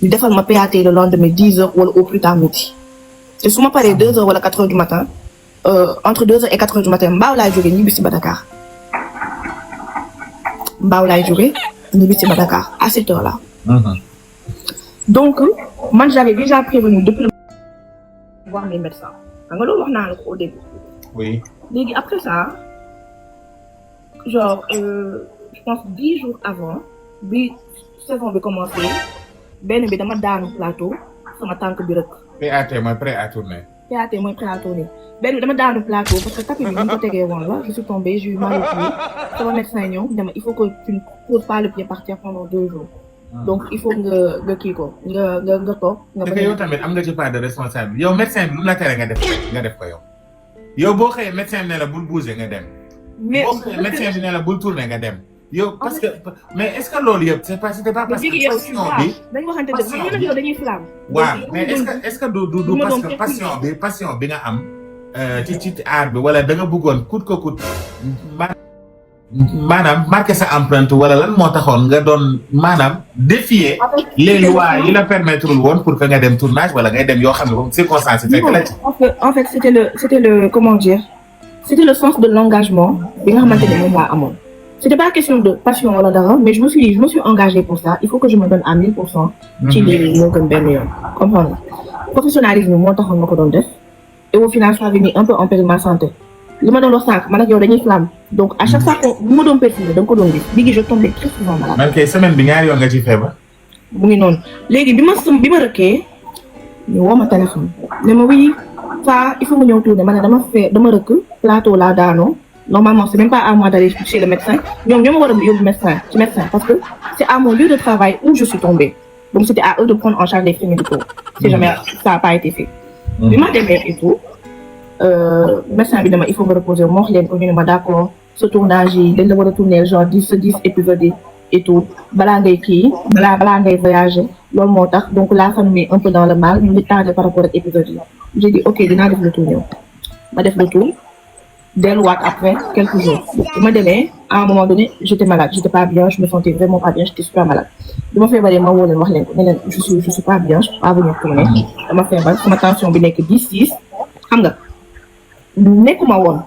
ñu defal ma PAT le lendemain 10h wala au plus tard midi te su ma paree 2h wala 4h du matin entre 2h et 4h du matin mbaaw laay jógee ñibbi si ba Dakar mbaaw laay jógee ñibbi si ba Dakar à cette heure là. Donc man j'avais déjà prévenu depuis voir mes médecins xam nga loolu wax naa la ko au début. Oui. Léegi après ça genre je pense 10 jours avant bi saison bi commencé benn bi dama daanu plateau sama tànk bi rek. PAT mooy prêt à tourner. PAT mooy prêt à tourner benn bi dama daanu plateau parce que tapis bi ni ko tegee woon la je suis tombée j'ai eu mal au pied sama médecin ñëw dama il faut que tu ne poses pas le pied par terre pendant 2 jours. Donc il faut nga kii ko nga toog. nga yow tamit am nga ci part de responsable yow médecin bi lu la tere nga def ko yow. yow boo xëyee médecin bi ne la bul bouger nga dem. mais boo xëyee médecin bi ne la bul tourner nga dem. yow parce que mais est-ce que loolu yëpp c'était pas parce que passion bi. dañu waxante dëgg yow dañuy flamme. waaw mais est-ce que du parce que passion bi nga am ci art bi wala da nga bëggoon coûte que coûte maanaam marqué sa empreinte wala lan moo taxoon nga doon maanaam défier les lois yi la permettre woon pour que nga dem tournage wala ngay dem yoo xam ne comme circonstance yi fekk la ci. En fait c'était le comment dire c'était le sens de l'engagement bi nga xamante ne moom laa amoon. C'était pas question de passion wala dara mais je me suis engagée pour ça il faut que je me donne à 1000%. ci lii moo gën benn yoon comprendre nga professionnalisme moo taxoon ma ko doon def et au final ça avait mis un peu en péril ma santé. li ma doon wax sànq man ak yow dañuy flamme donc à chaque fois que bu ma doon perfumer da nga ko doon gis léegi je tombais très souvent malade. man kay semaine bi ñaari yoon nga ci feebar. mu ngi noonu léegi bi ma rëkkee ñu woo ma téléphone ne ma oui ça il faut nga ñëw tourner ma ne dama rëkk plateau laa daanoo normalement c'est même pas à moi d'aller chez le médecin ñoom ñoo ma war a yóbbu médecin parce que c'est à mon lieu de travail où je suis tombée donc c'était à eux de prendre en charge les frais médicaux si jamais ça a pas été fait. bi ma demee et tout. Médecin bi dama il faut nga reposer moo wax leen ko ñu ne ma d'accord sa tournage yi dañ la war a tourner genre 10 épisodes et tout balaa ngay kii balaa ngay voyager loolu moo tax donc la famille un peu dans le mal ñu ngi tardé par rapport ak épisodes yi j'ai dit ok dinaa def le tour ñëw ma def le tour delluwaat après quelques jours bi ma demee à un moment donné j'étais malade j'étais pas bien je me sentais vraiment pas bien j'étais super malade bi ma feebaree ma woo leen wax leen ko ne leen je suis pas bien je peux pas venir tourner dama feebar sama tension bi nekk 10/6 xam nga nekkuma woon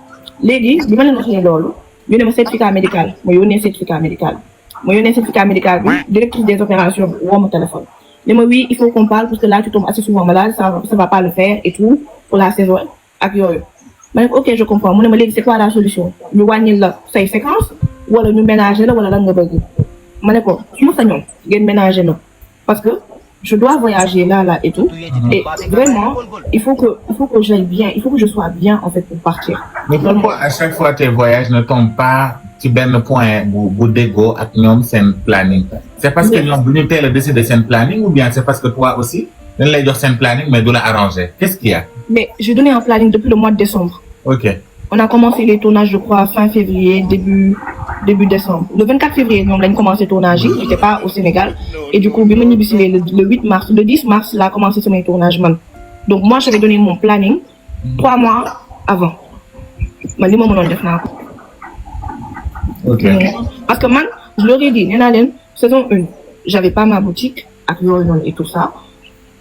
léegi bi ma leen waxee loolu ñu ne ma certificat médical ma yónnee certificat médical bi directrice des opérations woo ma téléphone ne ma oui il faut qu'on parle parce que là tu tombes assez souvent malade ça va pas le faire et tout pour la saison ak yooyu ma ne ko ok je comprends mu ne ma léegi c'est quoi la solution ñu wàññil la say séquence wala ñu ménager la wala lan nga bëgg ma ne ko su ma sañoon ngeen ménager la parce que je dois voyager là et tout et vraiment il faut que j'aille bien il faut que je sois bien en fait pour partir. Mais pourquoi à chaque fois tes voyages ne tombent pas ci benn point bu déggoo ak ñoom seen planning c'est parce que ñoom du ñu teel a décider seen planning ou bien c'est parce que toi aussi dañ lay jox seen planning mais du la arranger qu'est-ce qu'il y a? Mais j'ai donné un planning depuis le mois de décembre. Ok. On a commencé les tournages je crois fin février début décembre le 24 février ñoom lañ commencé tournage yi j'étais pas au Sénégal et du coup bi ma ñibbisilee le 8 mars le 10 mars laa commencé samay tournage man donc moi j'avais donné mon planning 3 mois avant man li ma mënoon def naa ko. Ok. Parce que man je leur ai dit nee naa leen saison 1 j'avais pas ma boutique ak yooyu noonu et tout ça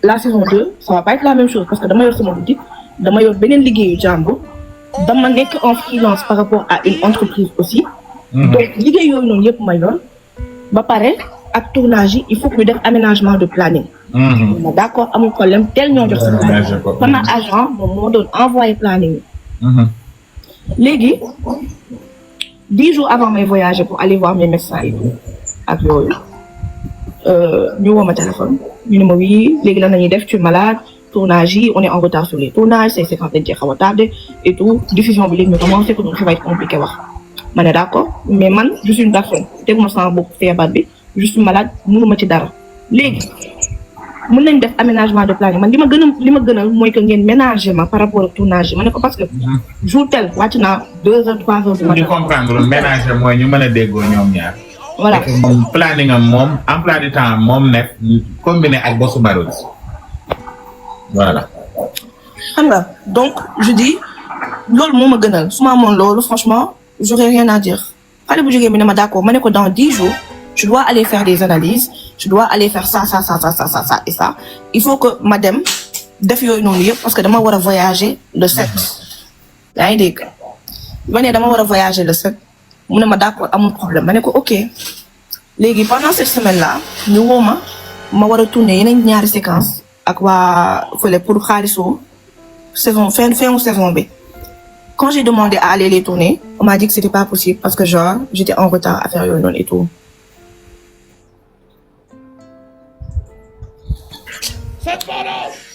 la saison 2 ça va pas être la même chose parce que dama yor sama boutique dama yor beneen liggéeyu jàmbur dama nekk en freelance par rapport à une entreprise aussi. Donc liggéey yooyu noonu yëpp ma yor ba pare ak tournage yi il faut que ñu def aménagement de planning. ma d'accord amul problème tel ñoo jox sama planning sama agent moom moo doon envoyé planning yi. léegi 10 jours avant mes voyages pour aller voir mes médecins yi ak yooyu ñu woo ma téléphone ñu ne ma oui léegi lan la ñuy def tu es malade tournage yi on est en retard sur les tournages c'est quand dañ cee xaw a tardé et tout diffusion bi léegi ñu commencé ko donc ça va être compliqué wax ma ne d'accord mais man je suis une personne teguma sama bopp feebar bi je suis malade mënuma ci dara léegi mën nañ def aménagement de planning man li ma gënal mooy que ngeen ménager ma par rapport ak tournage yi ma ne ko parce que jour tel wàcc naa 2 heures 3 heures du matin. ñu comprendre ménager mooy ñu mën a déggoo ñoom ñaar. voilà moom planning am moom emploi du temps moom nekk combiné ak bossu Marodi voilà. xam nga donc je dis loolu moo ma gënal su ma amoon loolu franchement j'aurais rien à dire xale bu jógee bi ne ma d'accord ma ne ko dans 10 jours je dois aller faire des analyses, je dois aller faire ça et ça. Il faut que madame def yooyu noonu yëpp parce que dama war a voyager le 7. yaa ngi dégg ma ne dama war a voyager le 7 mu ne ma d'accord amul problème ma ne ko ok léegi pendant cette semaine là ñu woo ma war a tourner yeneen ñaari séquence ak waa fële pour xaalisoo saison fin saison bi. Quand j'ai demandé à aller les tourner, on m'a dit que c'était pas possible parce que genre j'étais en retard à faire yooyu noonu et tout.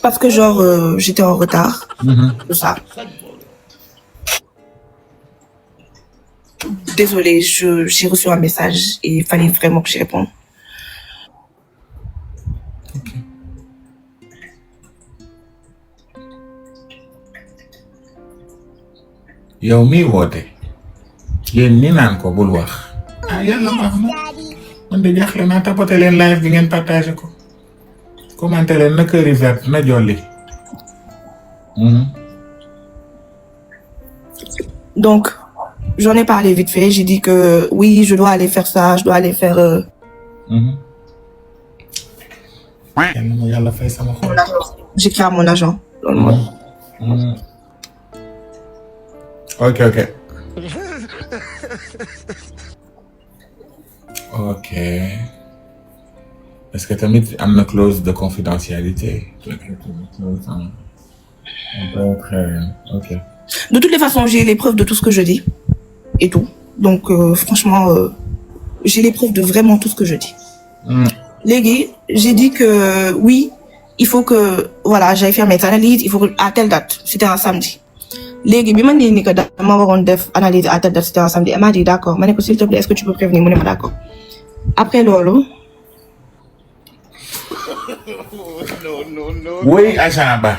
Parce que genre j'étais en retard. Tout ça. Désolée, j'ai reçu un message et il fallait vraiment que j'y réponde. yow mii woote yéen ni naan ko bul wax yàlla baax na man de jaaxle naa tapoter leen live bi ngeen partager ko commenter leen na kër yi vert na jolli. Donc j'en ai parlé vite fait, j'ai dit que oui je dois aller faire ça, je dois aller faire yàlla fay sama xol. J'écris à mon agent loolu mooy. Ok. Est-ce que tamit am na clause de confidentialité? Ok. De toutes les façons, j'ai les preuves de tout ce que je dis et tout. Donc franchement, j'ai les preuves de vraiment tout ce que je dis. Léegi, j'ai dit que oui, il faut que voilà, j'aille faire mes analyses, il faut que à telle date, c'était un samedi. Léegi bi ma nee ni que dama waroon def analyse à telle date c'était un samedi, elle m'a dit d'accord ma ne ko s'il te plaît est-ce que tu peux prévenir mu ne ma d'accord. Après loolu. oui agent ba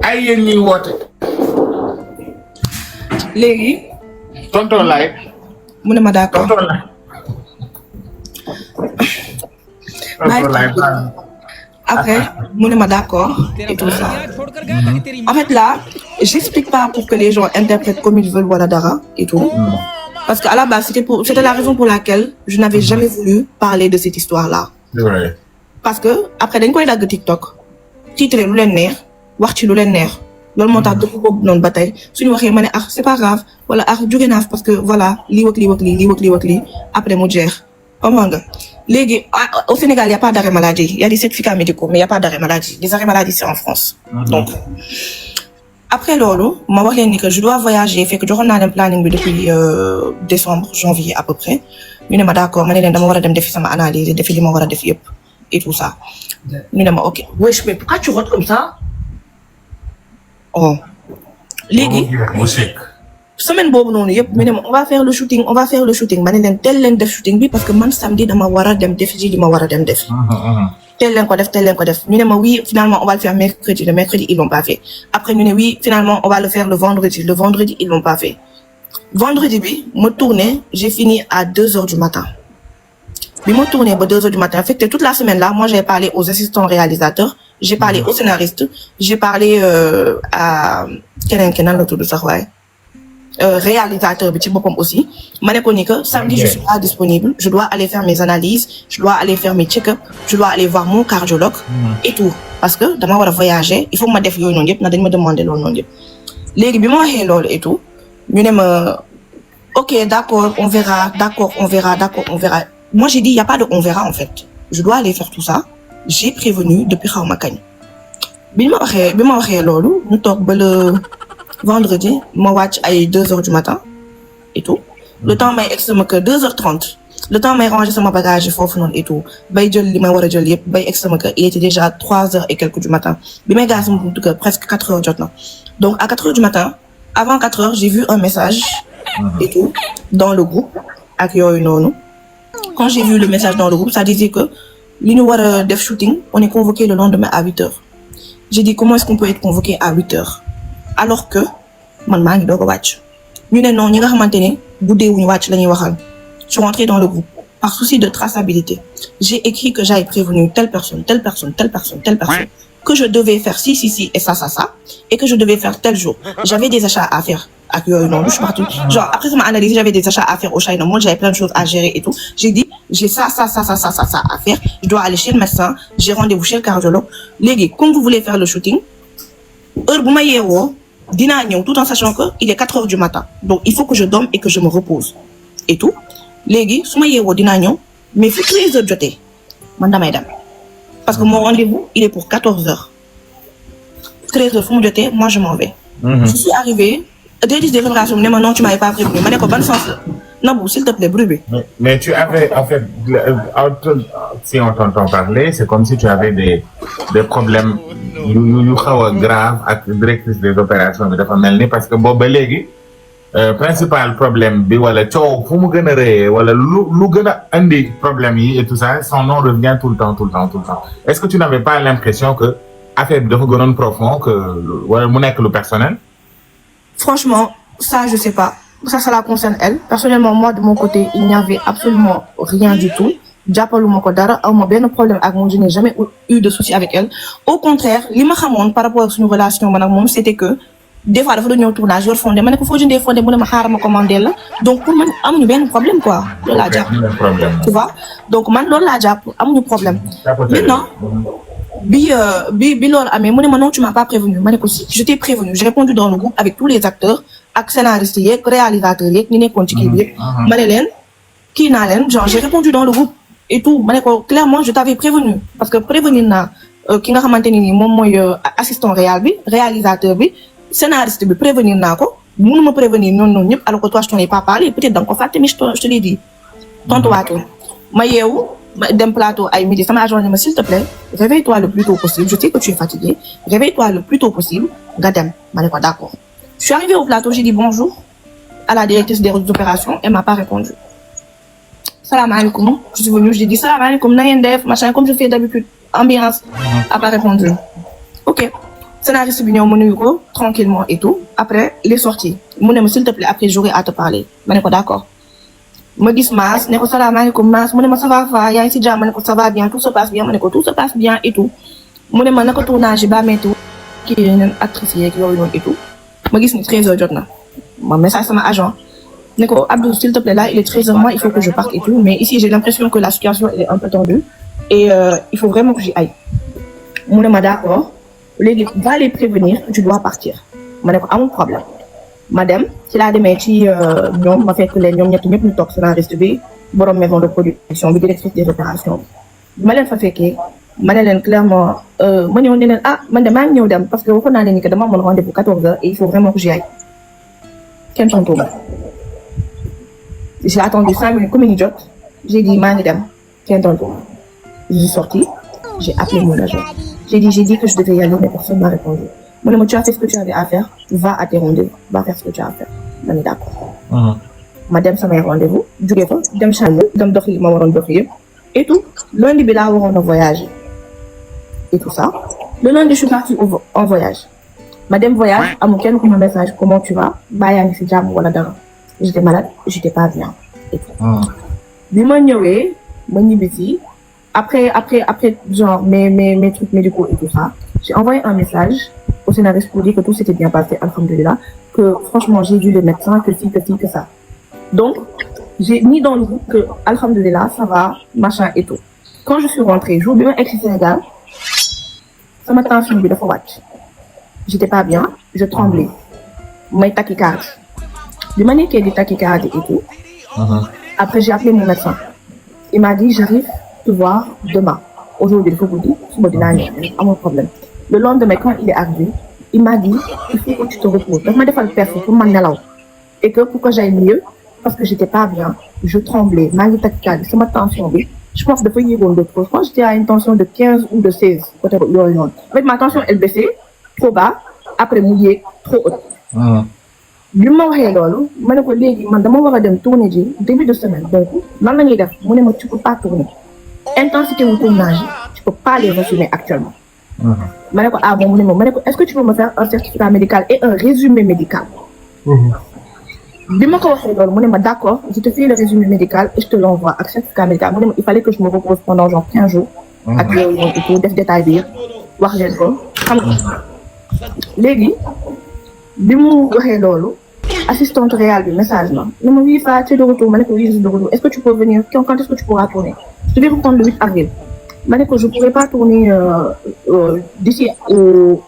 ay yéen ñuy woote. léegi. tonton laay. mu ne ma d'accord. tonton laay. Après mu ne ma d'accord et tout ça. En fait là j'explique pas pour que les gens interprètent comme ils veulent wala dara et tout. Parce que à la base c'était la raison pour laquelle je n'avais jamais voulu parler de cette histoire là. Ouais. Parce que après dañ koy dagg TikTok titre lu leen neex wax ci lu leen neex loolu moo tax dëpp boobu noonu ba tey suñu waxee ma ne c'est pas grave wala jóge naa parce que voilà lii wak lii après mu jeex xam nga. Léegi au Sénégal y a pas d'arrêt maladie, il y a des certificats médicaux mais il y a pas d'arrêt maladie. Les arrêts maladie c'est en France. Donc après loolu ma wax leen ni que je dois voyager fekk joxoon naa leen planning bi depuis décembre janvier à peu près ñu ne ma d'accord ma ne leen dama war a dem defi sama analyse defi li ma war a def yëpp et tout ça ñu ne ma ok. wesh mais pourquoi tu rotes comme ça. Oh léegi semaine boobu noonu yëpp ñu ne ma on va faire le shooting ma ne leen teel leen def shooting bi parce que man samedi dama war a dem defi ji li ma war a dem def. teel leen ko def ñu ne ma oui finalement on va le faire mercredi, le mercredi ils l'ont pas fait. Après ñu ne oui finalement on va le faire le vendredi ils l'ont pas fait. Vendredi bi ma tourné j'ai fini à 2h du matin. Bi ma tourné ba 2h du matin en fait toute la semaine là moi j'ai parlé aux assistants réalisateurs, j'ai parlé aux scénaristes, j'ai parlé à keneen nan la tudd sax waaye réalisateur bi ci boppam aussi ma ne ko ni que samedi je suis pas disponible, je dois aller faire mes analyses, je dois aller faire mes check-up, je dois aller voir mon cardiologue et tout parce que dama war a voyager il faut ma def yooyu noonu yëpp na dañ ma demander loolu noonu yëpp. Léegi bi ma waxee loolu et tout ñu ne ma ok d'accord on verra. Moi j'ai dit il y a pas de on verra en fait, je dois aller faire tout ça, j'ai prévenu depuis xaw ma kañ. bi ma waxee loolu ñu toog ba le vendredi ma wàcc ay 2h du matin et tout le temps may egg sama kër 2h30 le temps may ranger sama bagage foofu noonu et tout bay jël li may war a jël yëpp bay egg sama kër il était déjà 3h et quelques du matin bi may gaas sama buntu kër presque 4h jot na. Donc à 4h du matin avant 4h j'ai vu un message et tout dans le groupe ak yooyu noonu. Quand j'ai vu le message dans le groupe ça disait que li ñu war a def shooting on est convoqué le lendemain à 8h. J'ai dit comment est-ce qu'on peut être convoqué à 8h alors que man maa ngi doog a wàcc ñu ne non ñi nga xamante ne guddee wuñu wàcc la ñuy waxal. Je suis rentrée dans le groupe par souci de traçabilité. J'ai écrit que j'avais prévenu telle personne que je devais faire ci et ça et que je devais faire tel jour. J'avais des achats à faire ak yooyu noonu je suis partout genre après sama analyse j'avais des achats à faire au China moi j'avais plein de choses à gérer et tout. J'ai dit j'ai ça à faire, je dois aller chez le médecin, j'ai rendez-vous chez le cardiologue. Légui, comme vous voulez faire le shooting, heure bu ma yeewoo dinaa ñëw tout en sachant que il est 4 heures du matin. Donc il faut que je dorme et que je me repose et tout. Légui, su ma yeewoo dinaa ñëw, mais fu 13 heures jotee man damay dem. Parce que mon rendez-vous, il est pour 14 heures. 13 heures fu mu jotee, moi je m'en vais. Je suis arrivée, directrice des opérations me dit non, tu m'avais pas prévenu. Ma ne ko ban sens la. Nabou, s'il te plaît, bruit. Mais tu avais, en fait, si on t'entend parler, c'est comme si tu avais des problèmes graves avec la directrice des opérations de dafa melni parce que boobu ba léegi principal problème bi wala coow fu mu gën a rëyee wala lu gën a andi problème yi et tout ça, son nom revient tout le temps. Est-ce que tu n'avais pas l'impression que affaire bi dafa gënoon profond que wala mu nekk lu personnel? Franchement, ça je sais pas. Ça la concerne elle. Personnellement, moi de mon côté, il n'y avait absolument rien du tout. Jàppaluma ko dara, awma benn problème ak moom, je n'ai jamais eu de souci avec elle. Au contraire, li ma xamoon par rapport ak suñu relation man ak moom, c'était que des fois dafa doon ñëw tournage yor fondé, ma ne ko foo jëndee fondé mu ne ma xaaral ma commandé la. Donc pour man amuñu benn problème quoi. Loolu laa jàpp. Tu vois? Donc man loolu laa jàpp, amuñu problème. Maintenant, bi loolu amee mu ne ma non, tu m'as pas prévenu. Ma ne ko si, je t'ai prévenu. J'ai répondu dans le groupe avec tous les acteurs, ak scénaristes yeeg, réalisateurs yeeg, ñi nekkoon ci kii bi yëpp. Ma ne leen kii naa leen, genre j'ai répondu dans le groupe et tout. Ma ne ko clairement je t'avais prévenu parce que prévenir naa ki nga xamante ni nii moom mooy assistant réalisateur bi, scénariste bi prévenir naa ko. Mënuma prévenir noonu ñëpp alors que toi je t'en ai pas parlé, peut-être da nga ko fàtte mais je te l'ai dit. Tontuwaatoo ma yeewu ma dem plateau ay midi sama agent ne ma s'il te plaît réveille-toi le plus tôt possible, je sais que tu es fatigué, réveille-toi le plus tôt possible nga dem. Ma ne ko d'accord. Je suis arrivée au plateau, j'ai dit bonjour à la directrice des opérations, elle m'a pas répondu. Salam alaikum, je suis venue, j'ai dit salam alaikum, na ngeen def, machin, comme je fais d'habitude, ambiance, elle a pas répondu. Ok, scénariste bi ñëw ma nuyu ko tranquillement et tout. Après, il est sorti. Mu ne ma s'il te plaît, après j'aurai à te parler. Ma ne ko d'accord. Ma gis Mass, ne ko salam alaikum Mass, mu ne ma ça va, yaa ngi si jàmm, ma ne ko ça va bien, tout se passe bien, ma ne ko tout se passe bien et tout. Mu ne ma naka tournage ba metti kii yeneen actrices yeeg yooyu noonu et tout. Ma gis ni 13 heures jot na. Ma message sama agent. Ne ko Abdou, s'il te plaît, là, il est 13 heures, moi, il faut que je parte et tout. Mais ici, j'ai l'impression que la situation elle est un peu tendue. Et il faut vraiment que j'y aille. Mu ne ma d'accord. Léegi, va les prévenir, tu dois partir. Ma ne ko amul problème. Madame, ci laa demee ci ñoom ma fekk leen ñoom ñett ñëpp ñu toog scénariste bi, borom maison de production bi, directrice des opérations. Ma leen fa fekkee, ma ne leen clairement, ma ñëw ne leen ah man de maa ngi ñëw dem parce que waxoon naa leen ni que dama amoon rendez-vous 14 heures et il faut vraiment que j'y aille. Kenn tontu ma. J'ai attendu 5 minutes comme une idiote. J'ai dit maa ngi dem. Kenn tontu ma. Je suis sortie, j'ai appelé mon agent. J'ai dit que je devais y aller, mais personne m'a répondu. Mu ne ma tu as fait ce que tu avais à faire, va à tes rendez-vous, va faire ce que tu as à faire. Ma ne d'accord. Ma dem samay rendez-vous, jóge fa dem Chine, dem dox li ma waroon dox yëpp et tout. Lundi bi laa waroon a voyager et tout ça. Le lundi je suis partie en voyage. Ma dem voyage amul kenn ku ma message comment tu vas, baa yaa ngi si jàmm wala dara. J'étais malade, j'étais pas bien et tout. Bi ma ñëwee ma ñibbisi après genre mes trucs médicaux et tout ça, j'ai envoyé un message au scénariste pour dire que tout s'était bien passé, alhamdoulilah, que franchement j'ai vu le médecin, que ci, que ça. Donc j'ai mis dans le groupe que alhamdoulilah ça va, machin et tout. Quand je suis rentrée, jour bi ma egg ci Sénégal, sama tension bi dafa wàcc. J'étais pas bien, je tremblais, may tachycardie. Bi ma nekkee di tachycardie et tout. Après j'ai appelé mon médecin. Il m'a dit j'arrive te voir demain. Aujourd'hui il faut vous dire, suba dinaa ñëw, amul problème. Le lendemain quand il est arrivé, il m'a dit il faut que tu te reposes. Daf ma defal perf pour ma nelaw. Et que pour que j'aille mieux, parce que j'étais pas bien, je tremblais, maa ngi tachycardie, sama tension bi, je pense dafa yéegoon de trop. Je pense que j'étais à une tension de 15 ou de 16 côté yooyu noonu. En fait ma tension elle baissait trop bas, après mu yéeg trop haut. Bi ma waxee loolu ma ne ko léegi man dama war a dem tourner ji début de semaine donc nan la ñuy def mu ne ma tu peux pas tourner. Intensité wu tournage tu peux pas les assumer actuellement. Ma ne ko ah bon mu ne ma ne ko est-ce que tu peux me faire un certificat médical et un résumé médical. Bi ma ko waxee loolu mu ne ma d'accord je te fais le résumé médical et je te l'envoie ak certificat médical mu ne ma il fallait que je me repose pendant genre 15 jours. ak yooyu noonu et tout def détail bi yëpp wax leen ko xam nga léegi bi mu waxee loolu assistante réelle du message là. Oui, tu es de retour. Oui, je suis de retour. Est-ce que tu peux venir? Quand est-ce que tu pourras tourner? Je devais reprendre le 8 avril. Je ne pourrais pas tourner d'ici au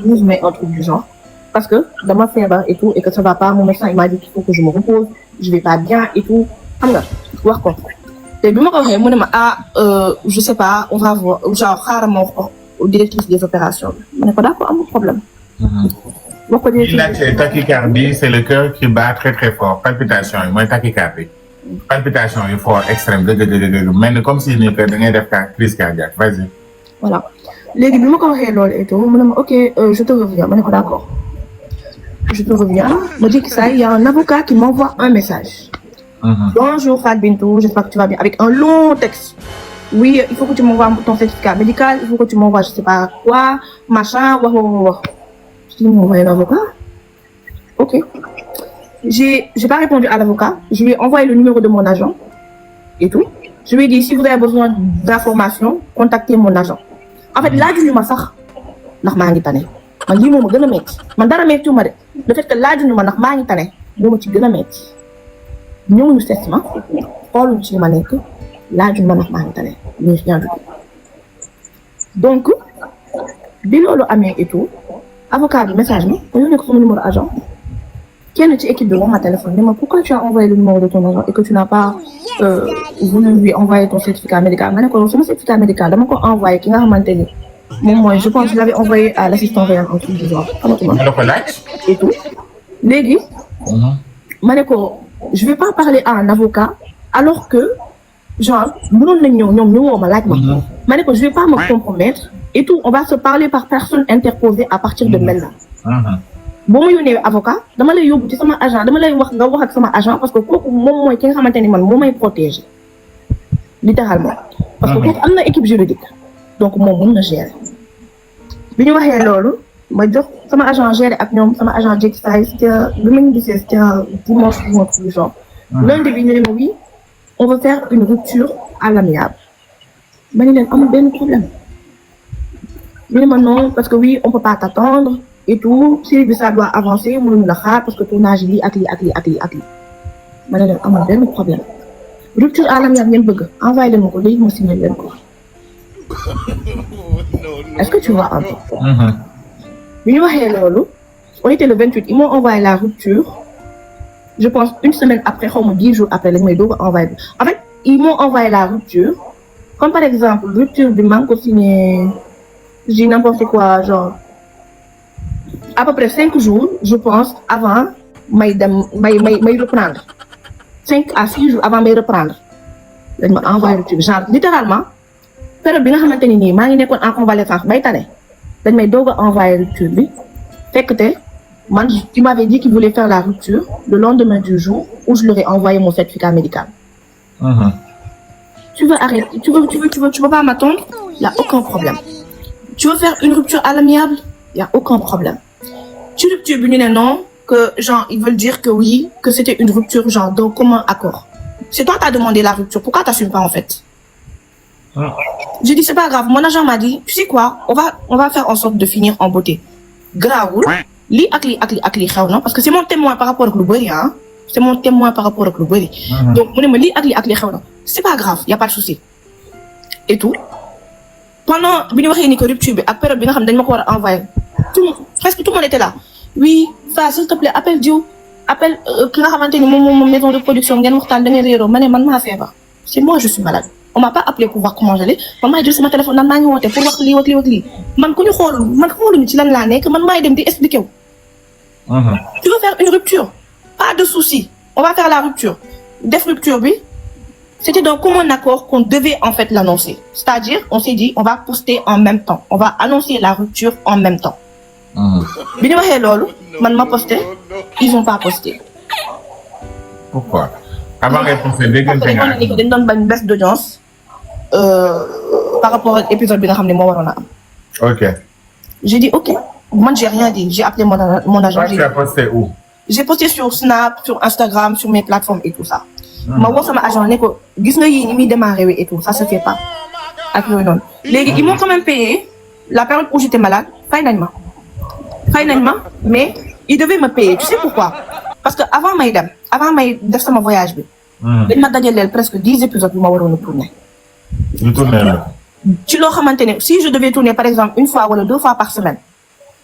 12 mai, un truc du genre. Parce que dans ma fièvre et tout, et que ça va pas, mon médecin il m'a dit qu'il faut que je me repose, je vais pas bien et tout. Voir quoi. Et puis, je sais pas, on va voir, genre, rarement, directrice des opérations. On n'est pas d'accord, pas de problème. Là, tachycardie, c'est le cœur qui bat très très fort. Palpitation, moi, tachycardie. Palpitation, il faut extrême, mais comme si il y avait une crise cardiaque. Vas-y. Voilà. Les débuts, et tout, ok, je te reviens. Je suis d'accord. Je te reviens. Je dis que ça, il y a un avocat qui m'envoie un message. Bonjour Fat Bintou, j'espère que tu vas bien. Avec un long texte. Oui, il faut que tu m'envoies ton certificat médical, il faut que tu m'envoies je sais pas quoi, machin, Je dis, m'envoyer l'avocat. Ok. J'ai pas répondu à l'avocat. Je lui ai envoyé le numéro de mon agent et tout. Je lui ai dit, si vous avez besoin d'informations, contactez mon agent. En fait, là, du ma sax ndax maa ngi tane. Man lii moo ma gën a metti. Man dara metti ma de. Le fait que là, du ma ndax maa ngi tane moo ma ci gën a metti. ñëw ñu seet ma xooluñ ci li ma nekk laajuñ ma ndax maa ngi tane mais rien du tout. Donc bi loolu amee et tout avocat bi message ma ko yónnee ko sama numéro agent kenn ci équipe bi woo ma téléphone ne ma pourquoi tu as envoyé le numéro de ton agent et que tu n'as pas voulu lui envoyer ton certificat médical ma ne ko sama certificat médical dama ko envoyé ki nga xamante ni moom mooy je pense que je l'avais envoyé à l'assistant réel en tout du genre xamatuma et tout léegi ma ne ko je vais pas parler à un avocat alors que genre mënoon nañ ñëw ñoom ñu woo ma laaj ma ma ne ko je vais pas me compromettre et tout on va se parler par personne interposée à partir de maintenant boo ma yónnee avocat dama lay yóbbu ci sama agent dama lay wax nga wax ak sama agent parce que kooku moom mooy ki nga xamante ni man moo may protéger littéralement parce que kooku am na équipe juridique donc moom mën na gérer bi ñu waxee loolu ma jox sama agent géré ak ñoom sama agent jékki saa yi c'était bi ma ñu gisee c'était dimanche ou un truc du genre lundi bi ñu ne ma oui on veut faire une rupture à l'amiable ma ne leen amul benn problème ñu ne ma non parce que oui on peut pas t'attendre et tout si bi ça doit avancer mënuñu la xaar parce que tournage lii ak lii ak lii ak lii ak lii ma ne leen amul benn problème rupture à l'amiable ngeen bëgg envoyé leen ma ko léegi ma signé leen ko est-ce que tu vois un peu bi ñu waxee loolu on était le 28 ils m'ont envoyé la rupture je pense une semaine après xaw ma 10 jours après lañ may doog a envoyé en fait ils m'ont envoyé la rupture comme par exemple rupture bi maa ngi ko signé je dis n'importe quoi genre à peu près 5 jours je pense avant may dem may reprendre 5 à 6 jours avant may reprendre lañ ma envoyé rupture genre littéralement période bi nga xamante ni nii maa ngi nekkoon en convalescence bay tane dañ may doog a envoyé rupture bi fekk te man tu m'avais dit qu'il voulait faire la rupture le lendemain du jour où je leur ai envoyé mon certificat médical. Tu veux arrêter, tu veux pas m'attendre? Il y a aucun problème. Tu veux faire une rupture à l'amiable? Il y a aucun problème. Tu rupture bi ñu ne non que genre ils veulent dire que oui que c'était une rupture genre d'un commun accord. C'est toi qui as demandé la rupture, pourquoi t'assumes pas en fait? J'ai dit c'est pas grave, mon agent m'a dit tu sais quoi, on va faire en sorte de finir en beauté. Grawul lii ak lii xew na parce que c'est mon témoin par rapport ak lu bëri ah c'est mon témoin par rapport ak lu bëri donc mu ne ma lii ak lii xew na c'est pas grave y a pas de souci et tout pendant bi ñu waxee ni que rupture bi ak période bi nga xam ne dañ ma ko war a envoyer presque tout le monde était là oui ça s'il te plaît appelle Dieu appelle ki nga xamante ni moom maison de production ngeen waxtaan da ngeen réeroo ma ne man maa feebar c'est moi je suis malade on m'a pas appelé pour voir comment j'allais man maay jël sama téléphone naan maa ngi woote pour wax lii ak lii ak lii man ku ñu xoolul man xooluñu ci lan laa nekk man maay dem di expliquer wu. Tu veux faire une rupture? Pas de souci. On va faire la rupture. Def rupture bi, c'était d'un commun accord qu'on devait en fait l'annoncer. C'est-à-dire, on s'est dit, on va poster en même temps. On va annoncer la rupture en même temps. Bi ñu waxee loolu, man ma posté, ils ont pas posté. Pourquoi? Avant ngay posté déggante nga ak dañ doon bañ baisse d'audience par rapport ak épisode bi nga xam ne moo waroon a am. OK. J'ai dit OK. Moi, j'ai rien dit. J'ai appelé mon agent. Tu as posté où? J'ai posté sur Snap, sur Instagram, sur mes plateformes et tout ça. Ma woo sama agent ne ko gis nga yii ni muy démarré et tout ça se fait pas ak yooyu noonu. Léegi ils m'ont quand même payé la période où j'étais malade fay nañ ma mais ils devaient me payer. Tu sais pourquoi? parce que avant may def sama voyage bi. dañ ma dajaleel presque 10 épisodes yu ma waroon a tourner. ñu tourner la. ci loo xamante ne si je devais tourner par exemple une fois wala 2 fois par semaine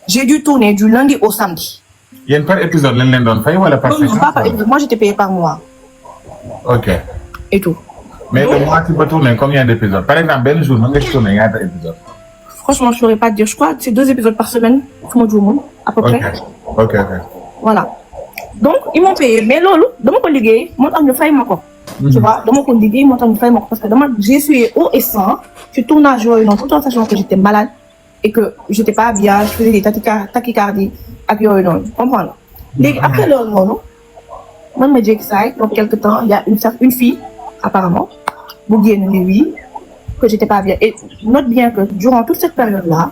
j'ai dû tourner du lundi au samedi. yéen par épisode lañ leen doon fay wala par non pas par épisode moi j'étais payée par mois. ok. et tout. mais le mois tu peux tourner combien d'épisodes par exemple benn jour mën nga ci tourner ñaata épisodes. franchement je saurais pas te dire je crois que c'est 2 épisodes par semaine fu ma juumul à peu près. ok. voilà donc ils m'ont payé mais loolu dama ko liggéey moo tax ñu fay ma ko. tu vois dama ko liggéey moo tax ñu fay ma ko parce que j'ai essuyé haut et sang ci tournage yooyu noonu tout en sachant que j'étais malade et que j'étais pas bien je faisais des tachycardies ak yooyu noonu comprendre léegi après loolu noonu man ma jékki saay donc quelque temps il y a une fille apparemment bu génn ni oui que j'étais pas bien et note bien que durant toute cette période là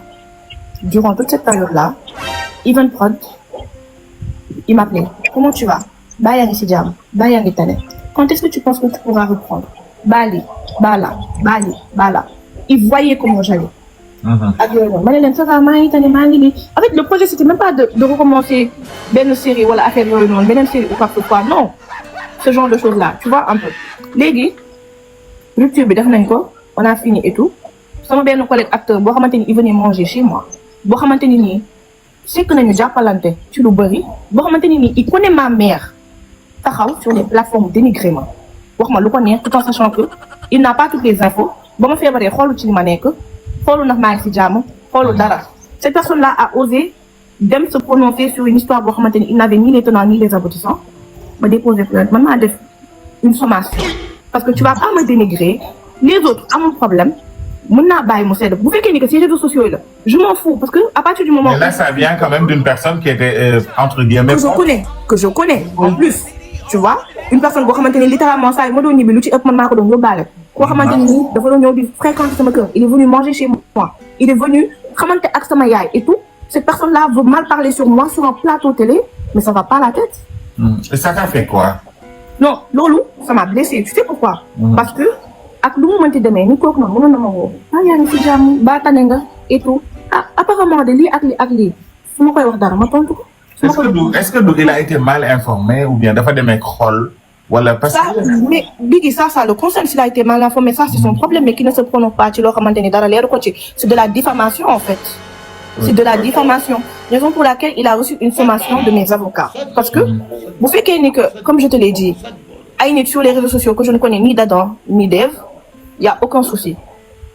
Even Prod il m'appelait comment tu vas baa yaa ngi si jàmm baa yaa ngi tane quand est-ce que tu penses que tu pourras reprendre baa lii baa là il voyait comment j'allais ak yooyu noonu ma ne leen ça va maa ngi tane maa ngi lii en fait le projet c'était même pas de recommencer benn série wala affaire yooyu noonu beneen série ou quoi que ce soit non ce genre de choses là tu vois un peu léegi rupture bi def nañ ko on a fini et tout sama benn collègue acteur boo xamante ni il venait manger chez moi boo xamante ni nii c'est que nañu jàppalante ci lu bëri boo xamante ni nii il connaît ma mère taxaw sur les plateformes d'énigrement wax ma lu ko neex tout en sachant que il n'a pas toutes les infos ba ma feebaree xoolu ci li ma nekk xoolu ndax maa ngi ci jàmm xoolu dara cette personne là a osé dem se prononcer sur une histoire boo xamante ni il n'avait ni les tenants ni les aboutissants ma déposer plainte man maa def une sommation parce que tu vas pas me dénigrer les autres amul problème mën naa bàyyi mu sedd bu fekkee ni que ces réseaux sociaux yi la je m'en fous parce que à partir du moment. mais là ça vient quand même d'une personne qui était entre guillemets. que je connais en plus tu vois une personne boo xamante ni littéralement saa yi ma doon ñibbi lu ci ëpp man maa ko doon yóbbaale. koo xamante ni dafa doon ñëw di fréquenter sama kër il est venu manger chez moi il est venu xamante ak sama yaay et tout cette personne là veut mal parler sur moi sur un plateau télé mais ça va pas la tête. et ça t'a fait quoi. non loolu ça m'a blessé tu sais pourquoi. parce que ak lu mu mënti demee ni kooku noonu mënoon na ma woo. yaa ngi si jàmm ba tane nga et tout ah apparemment de lii ak lii su ma koy wax dara ma tontu ko. est-ce que il a été mal informé ou bien dafa demee xol. Voilà, parce que... mais Biggie, ça le concerne s'il a été mal informé, ça c'est son problème, mais qui ne se prononce pas, c'est de la diffamation en fait. C'est de la diffamation. Raison pour laquelle il a reçu une sommation de mes avocats. Parce que, vous faites que, comme je te l'ai dit, Aïnit sur les réseaux sociaux que je ne connais ni d'Adam, ni d'Ève, il n'y a aucun souci.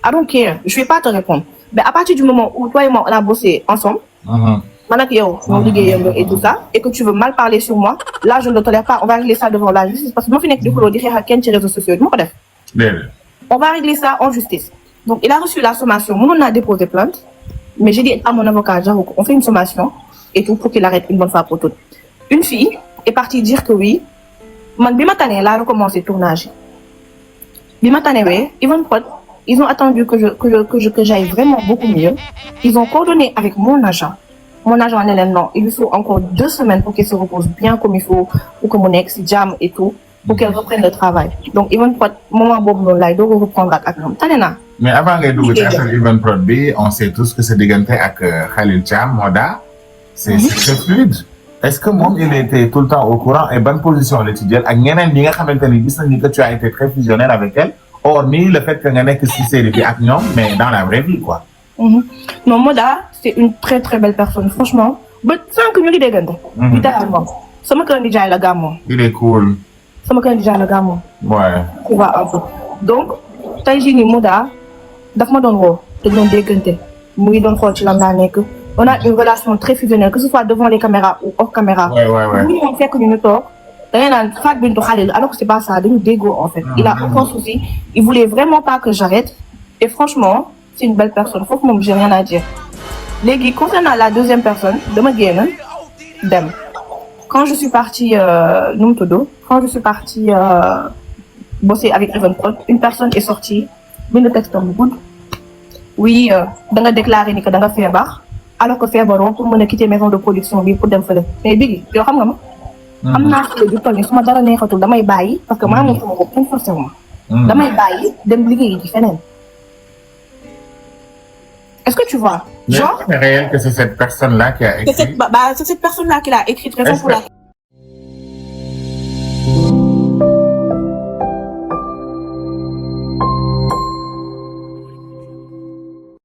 I don't care, je ne vais pas te répondre. Mais à partir du moment où toi et moi on a bossé ensemble, et tout ça, et que tu veux mal parler sur moi, là je ne le tolère pas, on va régler ça devant la justice parce que moi je n'ai pas de sur les réseaux sociaux. On va régler ça en justice. Donc il a reçu la sommation, on a déposé plainte, mais j'ai dit à mon avocat, on fait une sommation et tout pour qu'il arrête une bonne fois pour toutes. Une fille est partie dire que oui, elle a recommencé le tournage. Even Prod, ils ont attendu que j'aille vraiment beaucoup mieux. Ils ont coordonné avec mon agent. Mon agent a dit non, il lui faut encore 2 semaines pour qu'elle se repose bien comme il faut, pour que mon ex jam et tout, pour qu'elle reprenne le travail. Donc, Even Prod, moment où là, il doit reprendre avec nous. Mais avant de faire Even Prod, on sait tous que c'est déganté avec Khalil Cham, Moda, c'est fluide. Est-ce que moi, il était tout le temps au courant et bonne position l'étudiante, avec Nenen, que tu as été très fusionnel avec elle, hormis le fait que Nenen que si c'est depuis Agnon, mais dans la vraie vie, quoi. Non, Moda, c'est une très très belle personne, franchement. Mais sans que nous les dégaine, littéralement. Ça me craint déjà le gamin. Il est cool. Ça me craint déjà le gamin. Ouais. Tu vois un peu. Donc, Taïjini Moda, d'abord dans le te donne dégaine. Moi, dans le on a une relation très fusionnelle, que ce soit devant les caméras ou hors caméra. Ouais. Nous, on fait que nous nous tords. Alors que c'est pas ça, de nous dégo en fait. Il a aucun souci. Il voulait vraiment pas que j'arrête. Et franchement, c'est une belle personne. Faut que moi, j'ai rien à dire. Les concernant la deuxième personne, de ma game, Dem. Quand je suis partie, bosser avec Even Prod, une personne est sortie, le texte en good. Oui, dans la déclaré que dans la fièvre, alors que fièvre, pour me quitter maison de production, pour dem fële. Mais Biggie, tu vois, am naa xale du toll nii su ma dara neexatul damay bàyyi parce que maa moom sama bopp kenn forcé wu ma. damay bàyyi dem liggéeyi ji feneen. Est-ce que tu vois. Genre c'est réel que c'est cette personne-là qui a écrit. C'est cette personne-là qui l'a écrit. Raison pour laquelle